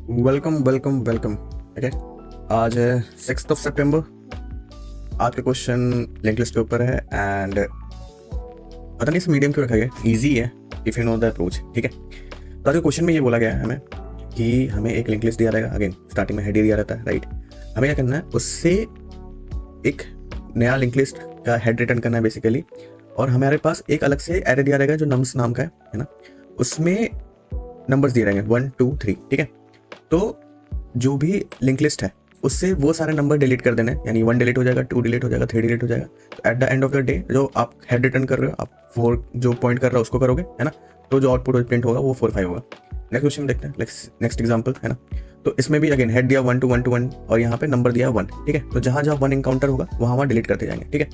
Welcome welcome welcome. ठीक है, आज है 6 सितंबर। आज का क्वेश्चन लिंक लिस्ट के ऊपर है एंड पता नहीं इस मीडियम क्यों रखा गया, इजी है if you know the approach. ठीक है, तो आज के क्वेश्चन में ये बोला गया है हमें कि हमें एक लिंक लिस्ट दिया रहेगा। अगेन स्टार्टिंग में हेड ही दिया रहता है, राइट। हमें क्या करना है, उससे एक नया लिंक लिस्ट का हेड रिटर्न करना है बेसिकली। और हमारे पास एक अलग से एरे दिया रहेगा जो नम्स नाम का है ना। उसमें नंबर्स दिए रहेंगे 1 2 3। ठीक है, तो जो भी लिंक लिस्ट है उससे वो सारे नंबर डिलीट कर देने हैं, यानी 1 डिलीट हो जाएगा, 2 डिलीट हो जाएगा, 3 डिलीट हो जाएगा। तो at the end of the day जो आप हेड रिटर्न कर रहे हो, आप 4 जो पॉइंट कर रहे हो उसको करोगे, है ना। तो जो आउटपुट प्रिंट होगा वो 4 5 होगा। नेक्स्ट क्वेश्चन देखते हैं, नेक्स्ट एग्जाम्पल, है ना। तो इसमें भी अगेन हेड दिया 1 2 1 2 1 और यहाँ पे नंबर दिया 1। ठीक है, तो जहाँ जहाँ 1 इनकाउंटर होगा वहाँ वहाँ डिलीट करते जाएंगे। ठीक है,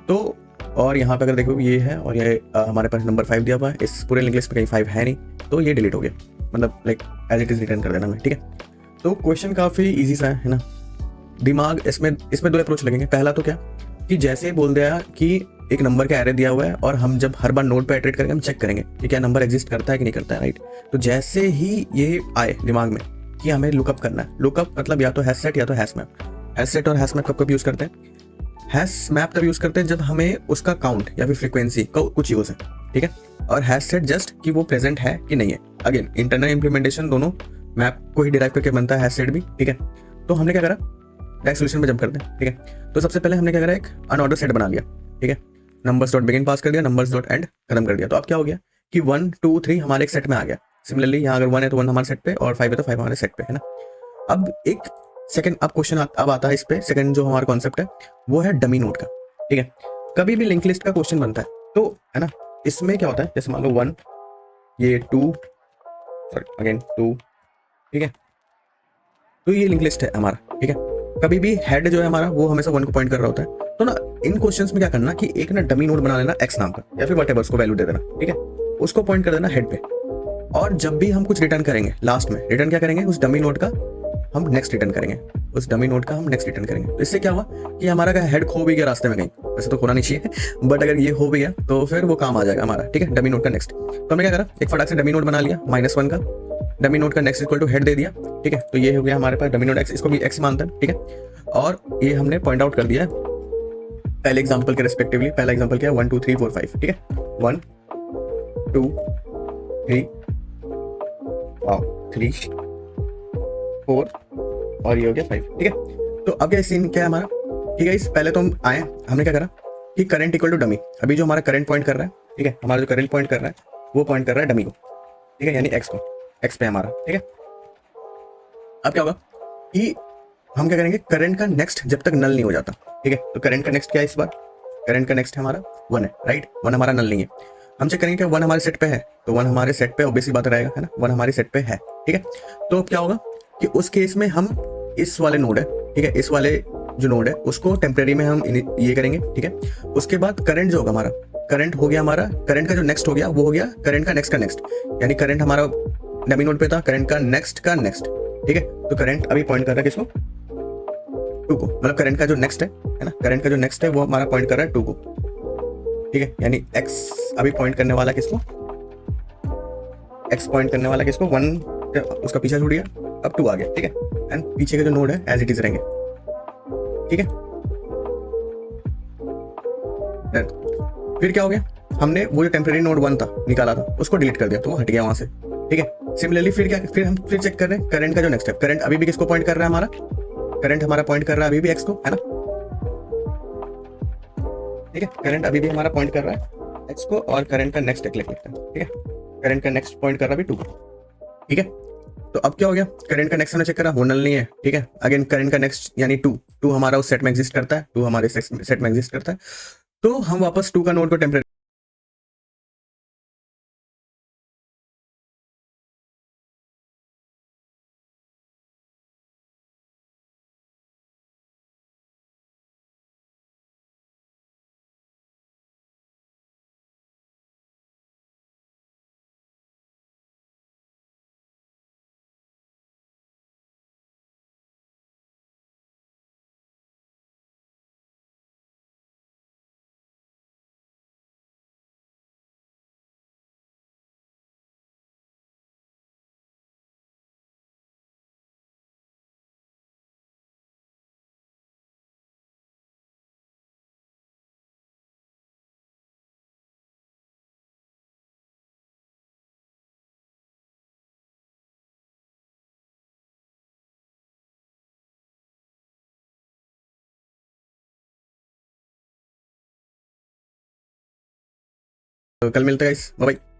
तो और यहाँ पे अगर देखो ये है और ये हमारे पास नंबर 5 दिया हुआ है, इस पूरे लिंक लिस्ट में कहीं 5 है नहीं, तो ये डिलीट हो गया, मतलब like as it is return कर देना हमें। ठीक है, तो क्वेश्चन काफी इजी सा है ना। दिमाग इसमें इसमें दो अप्रोच लगेंगे। पहला तो क्या कि जैसे ही बोल दिया कि एक नंबर का एरे दिया हुआ है और हम जब हर बार नोड पे इटरेट करेंगे हम चेक करेंगे कि क्या नंबर एग्जिस्ट करता है कि नहीं करता है, राइट। तो जैसे ही ये आए दिमाग में कि हमें लुकअप करना है, लुकअप मतलब या तो हैश सेट या तो हैश मैप। हैश सेट और हैश मैप कब कब यूज करते हैं, हैश मैप तब यूज करते हैं जब हमें उसका काउंट या फिर फ्रीक्वेंसी का कुछ यूज है। ठीक है, और हैश सेट जस्ट कि वो प्रेजेंट है कि नहीं है। अगेन इंटरनल इंप्लीमेंटेशन दोनों मैप को ही डिराइव करके बनता है हैश सेट भी। ठीक है, तो हमने क्या करा, डायरेक्ट सोल्यूशन में जंप करते हैं। ठीक है, तो सबसे पहले हमने क्या करा, एक अनऑर्डर सेट बना लिया। ठीक है, नंबर्स डॉट बिगिन पास कर दिया, नंबर्स डॉट एंड खत्म कर दिया। तो अब क्या हो गया कि 1 2 3 हमारे एक सेट में आ गया। सिमिलरली यहाँ अगर 1 है तो 1 हमारे सेट पे और 5 है तो 5 हमारे सेट पे, है ना। अब एक सेकंड अब क्वेश्चन अब आता है इस पे, सेकंड जो हमारा कॉन्सेप्ट है वो है डमी नोड का। ठीक है, कभी भी लिंक लिस्ट का क्वेश्चन बनता है तो, है ना, इसमें क्या होता है, जैसे मान लो 1, ये 2, सॉरी अगेन 2। ठीक है, तो ये लिंक लिस्ट है हमारा। ठीक है, कभी भी हेड जो है हमारा वो हमेशा 1 को पॉइंट कर रहा होता है। तो ना इन क्वेश्चंस में क्या करना कि एक ना डमी नोड बना लेना एक्स नाम का, या फिर वट उसको वैल्यू दे देना। ठीक है, उसको पॉइंट कर देना हेड पे। और जब भी हम कुछ रिटर्न करेंगे लास्ट में रिटर्न क्या करेंगे, उस डमी नोड का हम नेक्स्ट रिटर्न करेंगे, उस डमी नोड का हम नेक्स्ट रिटर्न करेंगे। तो इससे क्या हुआ कि हमारा हेड खो भी गया रास्ते में कहीं, वैसे तो खोना नहीं चाहिए बट अगर ये हो भी गया तो फिर वो काम आ जाएगा हमारा। ठीक है, डमी नोड का नेक्स्ट। तो हमने क्या करा, एक फटाक से डमी नोड बना लिया -1 का, डमी नोड का next equal to head they दिया। ठीक है, तो ये हो गया हमारे पास डमी नोड एक्स, इसको भी एक्स मानते हैं। ठीक है, और ये हमने पॉइंट आउट कर दिया पहले एग्जाम्पल के रेस्पेक्टिवली। पहला एग्जाम्पल क्या है, 1 2 3 4 5। ठीक है, 1 2 3 3 4 और ये हो गया 5। ठीक है, तो अब क्या सीन क्या है हमारा कि गाइस पहले तो हम आए, हमने क्या करा कि करंट इक्वल टू डमी। अभी जो हमारा करंट पॉइंट कर रहा है, ठीक है, हमारा जो करंट पॉइंट कर रहा है वो पॉइंट कर रहा है डमी को। ठीक है, यानी एक्स को, एक्स पे हमारा। ठीक है, अब क्या होगा कि हम क्या करेंगे, करंट का नेक्स्ट जब तक नल नहीं हो जाता। ठीक है, तो करंट का नेक्स्ट क्या है इस बार, करंट का नेक्स्ट है हमारा 1 है, राइट। 1 हमारा नल नहीं है। हम चेक करेंगे कि 1 हमारे सेट पे है, तो 1 हमारे सेट पे ऑब्वियसली बात रहेगा, है ना, 1 हमारे सेट पे है। ठीक है, तो अब क्या होगा कि उस केस में हम इस वाले नोड है, ठीक है, इस वाले जो नोड है उसको टेम्परेरी में हम ये करेंगे। ठीक है, उसके बाद करंट जो होगा हमारा, करंट हो गया हमारा, करंट का जो नेक्स्ट हो गया वो हो गया करंट का नेक्स्ट, यानी करंट हमारा डमी नोड पे था, करंट का नेक्स्ट। ठीक है, तो करंट अभी पॉइंट कर रहा है किसको, 2 को, मतलब करंट का जो नेक्स्ट है ना, करंट का जो नेक्स्ट है वो हमारा पॉइंट कर रहा है 2 को। ठीक है, यानी x अभी पॉइंट करने वाला किसको, x पॉइंट करने वाला किसको, 1, उसका पीछा छूट गया, अब 2 आ गया। ठीक है, एंड पीछे के जो नोड है एज इट इज रहेंगे। ठीक है, Done. फिर क्या हो गया, हमने वो जो टेम्परेरी नोड 1 था निकाला था उसको डिलीट कर दिया, तो वो हट गया वहां से। ठीक है, सिमिलरली फिर क्या, फिर हम फिर चेक कर रहे हैं करंट का जो नेक्स्ट है, करंट अभी भी किसको पॉइंट कर रहा है हमारा, करंट हमारा पॉइंट कर रहा है अभी भी x को, है ना। ठीक है, करंट अभी भी हमारा पॉइंट कर रहा है x को, और करंट का नेक्स्ट एक लिख लेते हैं। ठीक है, करंट का नेक्स्ट पॉइंट कर रहा है अभी 2 को। ठीक है, तो अब क्या हो गया, करंट का नेक्स्ट हमने चेक करा, वो नल नहीं है। ठीक है, अगेन करंट का नेक्स्ट यानी 2, 2 हमारा उस सेट में एग्जिस्ट करता है, 2 हमारे सेट में एग्जिस्ट करता है। तो हम वापस 2 का नोड को टेम्परेरी तो कल मिलते हैं गाइस, बाय बाय।